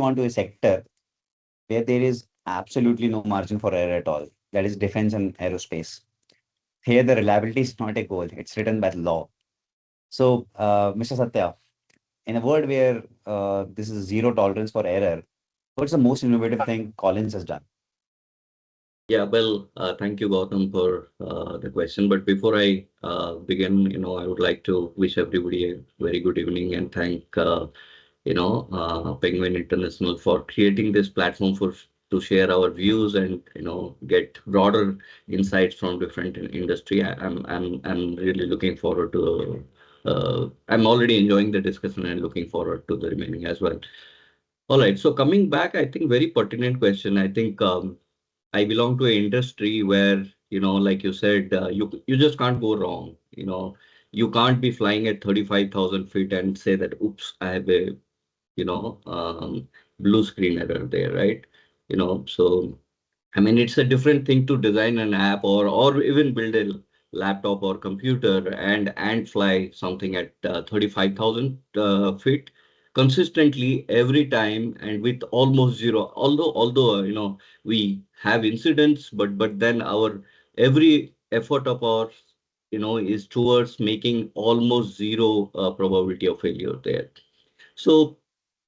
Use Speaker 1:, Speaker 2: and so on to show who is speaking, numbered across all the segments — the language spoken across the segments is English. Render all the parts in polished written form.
Speaker 1: on to a sector where there is absolutely no margin for error at all. That is defense and aerospace. Here, the reliability is not a goal, it's written by law. So, Mr. Satya, in a world where this is zero tolerance for error, what's the most innovative thing Collins has done?
Speaker 2: Yeah, well, thank you, Gautam, for the question. But before I begin, I would like to wish everybody a very good evening and thank, Penguin International for creating this platform for to share our views and, get broader insights from different industry. I'm really looking forward to. I'm already enjoying the discussion and looking forward to the remaining as well. All right. So coming back, I think very pertinent question. I think. I belong to an industry where, like you said, you just can't go wrong. You can't be flying at 35,000 feet and say that, oops, I have a, you know, um, blue screen error there, right? So I mean, it's a different thing to design an app or even build a laptop or computer and fly something at 35,000 feet consistently every time and with almost zero. Although we have incidents, but then our every effort of ours is towards making almost zero probability of failure there. So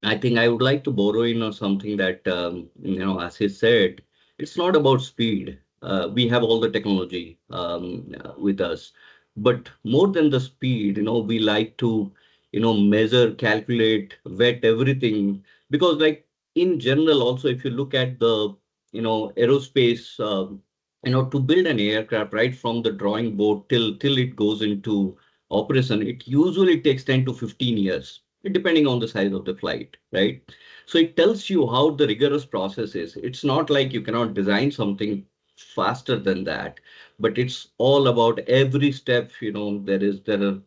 Speaker 2: I think I would like to borrow in on something that, as he said, it's not about speed. We have all the technology with us, but more than the speed, we like to, measure, calculate, vet everything. Because like in general, also, if you look at the, aerospace, to build an aircraft right from the drawing board till it goes into operation, it usually takes 10 to 15 years depending on the size of the flight, right? So it tells you how the rigorous process is. It's not like you cannot design something faster than that, but it's all about every step. There are,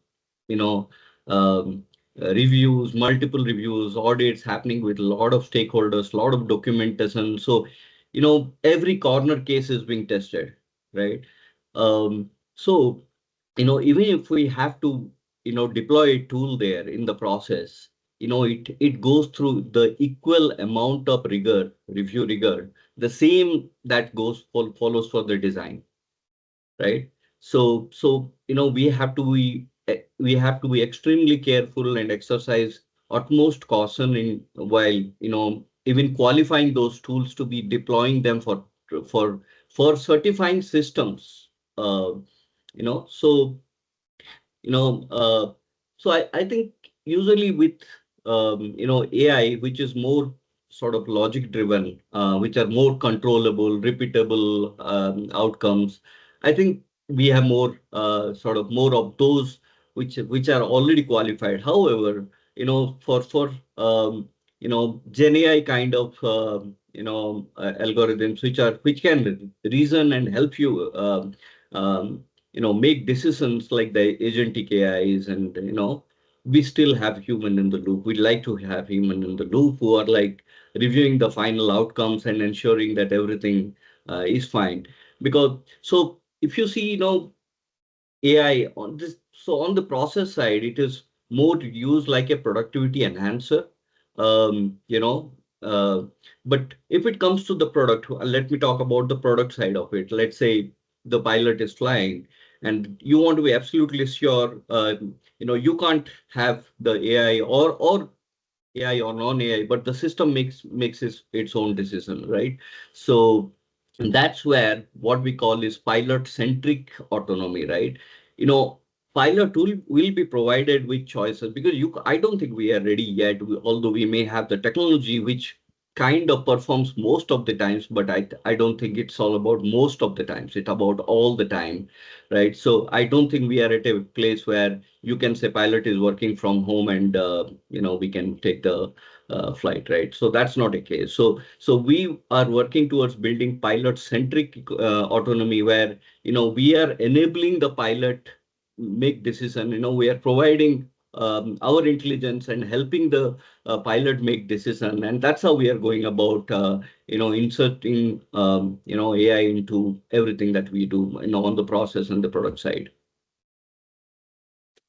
Speaker 2: you know, um, reviews, multiple reviews, audits happening with a lot of stakeholders, a lot of documentation. So, every corner case is being tested, right? So, even if we have to deploy a tool there in the process, it goes through the equal amount of review rigor, the same that follows for the design, right? So we have to be extremely careful and exercise utmost caution in while even qualifying those tools to be deploying them for for certifying systems. uh, so you know, so I think usually with AI, which is more sort of logic driven, which are more controllable, repeatable outcomes. I think we have more sort of more of those which are already qualified. However, for Gen AI kind of algorithms which can reason and help you um, make decisions like the agentic AIs, and we still have human in the loop. We like to have human in the loop who are like reviewing the final outcomes and ensuring that everything is fine. Because so if you see, AI on this, so on the process side, it is more used like a productivity enhancer. Um, you know, uh, but if it comes to the product, let me talk about the product side of it. Let's say the pilot is flying and you want to be absolutely sure, you can't have the AI or AI or non-AI, but the system makes its own decision, right? So that's where what we call is pilot-centric autonomy, right? You know, pilot tool will be provided with choices because I don't think we are ready yet, although we may have the technology which kind of performs most of the times, but I don't think it's all about most of the times. It's about all the time, right? So I don't think we are at a place where you can say pilot is working from home and we can take the flight, right? So that's not a case. So we are working towards building pilot centric autonomy where we are enabling the pilot make decision. We are providing our intelligence and helping the pilot make decision, and that's how we are going about inserting AI into everything that we do on the process and the product side.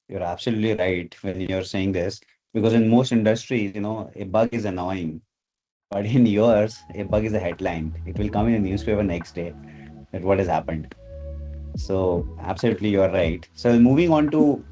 Speaker 1: You're absolutely right when you're saying this, because in most industries, a bug is annoying. But in yours, a bug is a headline. It will come in the newspaper next day that what has happened. So absolutely, you're right. So moving on to